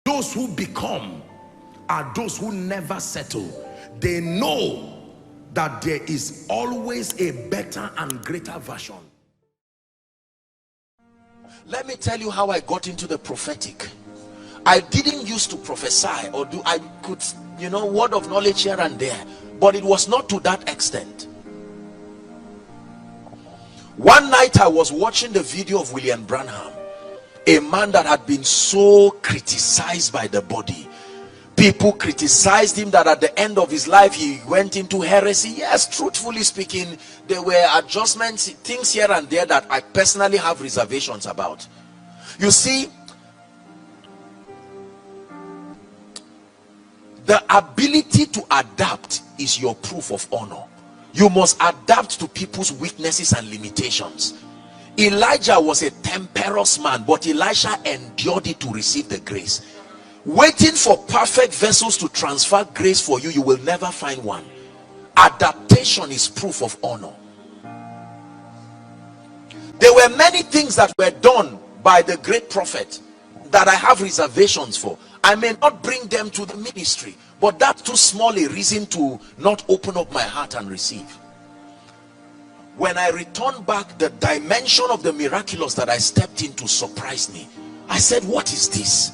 Those who become are those who never settle. They know that there is always a better and greater version. Let me tell you how I got into the prophetic. I didn't used to prophesy or do, I could, word of knowledge here and there, but it was not to that extent. One night I was watching the video of William Branham, a man that had been so criticized by the body. People criticized him that at the end of his life he went into heresy. Yes, truthfully speaking, there were adjustments, things here and there that I personally have reservations about. You see, the ability to adapt is your proof of honor. You must adapt to people's weaknesses and limitations. Elijah was a temperous man, but Elisha endured it to receive the grace. Waiting for perfect vessels to transfer grace for you, you will never find one. Adaptation is proof of honor. There were many things that were done by the great prophet that I have reservations for. I may not bring them to the ministry, but that's too small a reason to not open up my heart and receive. When I returned back, the dimension of the miraculous that I stepped into surprised me. I said, what is this?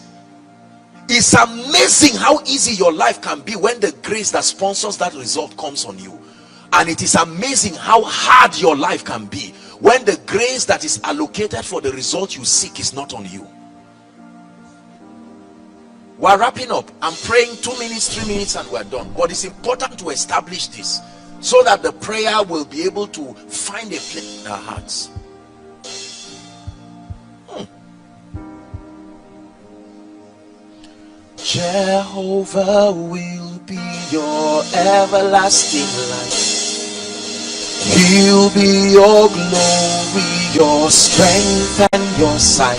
It's amazing how easy your life can be when the grace that sponsors that result comes on you. And it is amazing how hard your life can be when the grace that is allocated for the result you seek is not on you. We're wrapping up. I'm praying 2 minutes, 3 minutes, and we're done. But it's important to establish this so that the prayer will be able to find a place in our hearts. Jehovah will be your everlasting light. He'll be your glory, your strength, and your sight.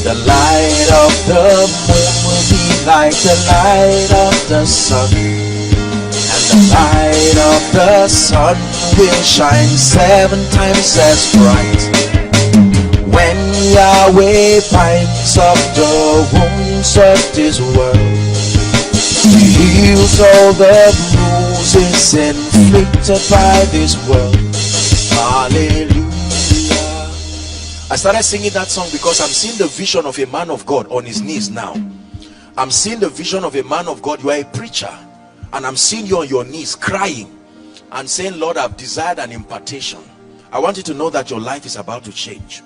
The light of the moon will be like the light of the sun, and the light of the sun will shine 7 times as bright. When Yahweh binds up the wounds of this world, He heals all the bruises inflicted by this world. Hallelujah. I started singing that song because I'm seeing the vision of a man of God on his knees now. I'm seeing the vision of a man of God. You are a preacher, and I'm seeing you on your knees crying and saying, Lord, I've desired an impartation. I want you to know that your life is about to change.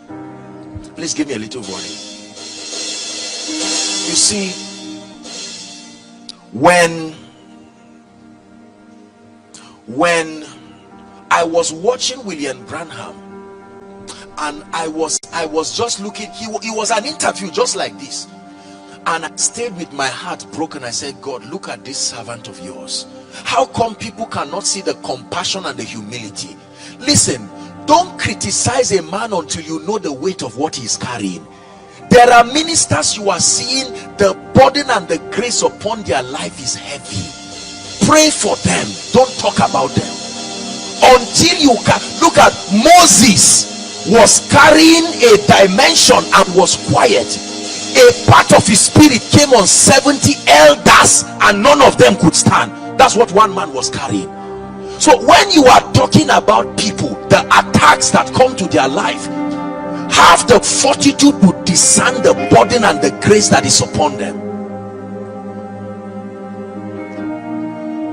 Please give me a little warning. You see, when I was watching William Branham, and I was just looking, he was an interview just like this, and I stayed with my heart broken. I said, God, look at this servant of yours. How come people cannot see the compassion and the humility? Listen, don't criticize a man until you know the weight of what he is carrying. There are ministers you are seeing, the burden and the grace upon their life is heavy. Pray for them, don't talk about them until you can. Look at Moses, was carrying a dimension and was quiet. A part of his spirit came on 70 elders and none of them could stand. That's what one man was carrying. So when you are talking about people, the attacks that come to their life, have the fortitude to discern the burden and the grace that is upon them.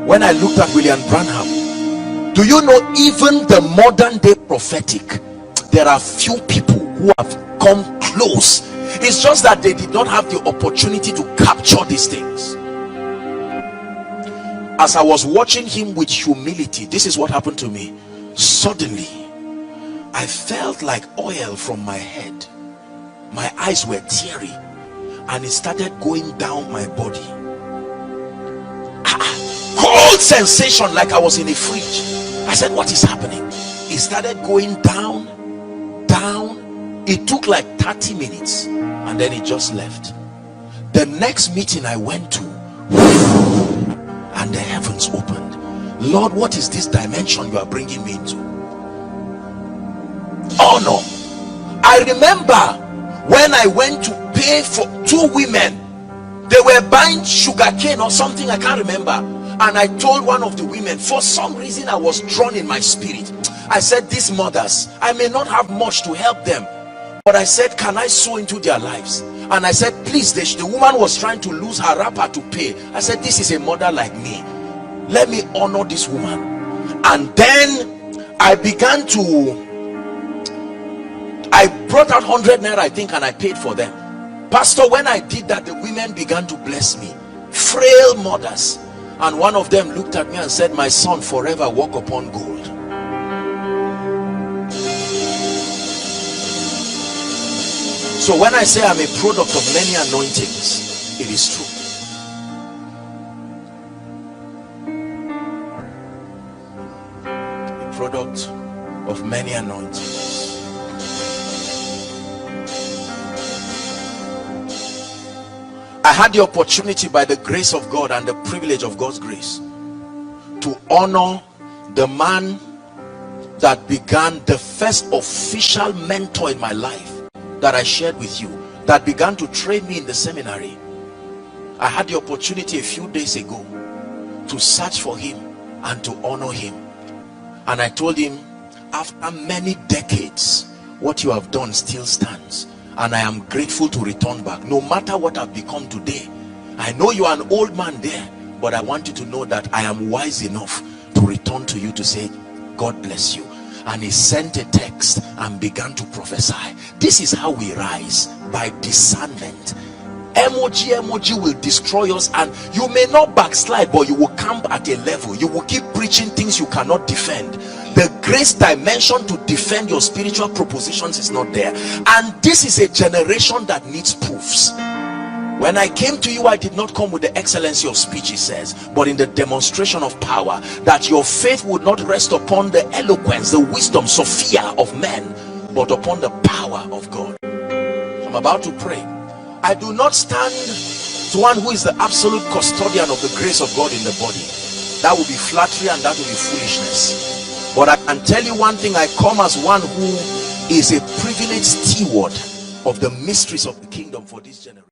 When I looked at William Branham, do you know, even the modern day prophetic, there are few people who have come close. It's just that they did not have the opportunity to capture these things. As I was watching him with humility, this is what happened to me. Suddenly I felt like oil from my head. My eyes were teary and it started going down my body. Cold sensation, like I was in a fridge. I said, what is happening? It started going down. It took like 30 minutes and then it just left. The next meeting I went to, and the heavens opened. Lord, what is this dimension you are bringing me into? Honor. I remember when I went to pay for 2 women They were buying sugar cane or something, I can't remember. And I told one of the women, for some reason I was drawn in my spirit. I said, these mothers, I may not have much to help them, but I said, can I sow into their lives? And I said, please, the woman was trying to lose her wrapper to pay. I said, this is a mother like me, let me honor this woman. And then I began to, I brought out 100 naira, I think, and I paid for them. Pastor, when I did that, the women began to bless me, frail mothers. And one of them looked at me and said, my son, forever walk upon gold. So when I say I'm a product of many anointings, it is true. A product of many anointings. I had the opportunity, by the grace of God and the privilege of God's grace, to honor the man that began the first official mentor in my life that I shared with you, that began to train me in the seminary. I had the opportunity a few days ago to search for him and to honor him. And I told him, after many decades, what you have done still stands. And I am grateful to return back. No matter what I've become today, I know you are an old man there, but I want you to know that I am wise enough to return to you to say, God bless you. And he sent a text and began to prophesy. This is how we rise, by discernment. Emoji will destroy us, and you may not backslide, but you will camp at a level. You will keep preaching things you cannot defend. The grace dimension to defend your spiritual propositions is not there. And this is a generation that needs proofs. When I came to you, I did not come with the excellency of speech, he says, but in the demonstration of power, that your faith would not rest upon the eloquence, the wisdom, Sophia of men, but upon the power of God. I'm about to pray. I do not stand to one who is the absolute custodian of the grace of God in the body. That would be flattery and that would be foolishness. But I can tell you one thing, I come as one who is a privileged steward of the mysteries of the kingdom for this generation.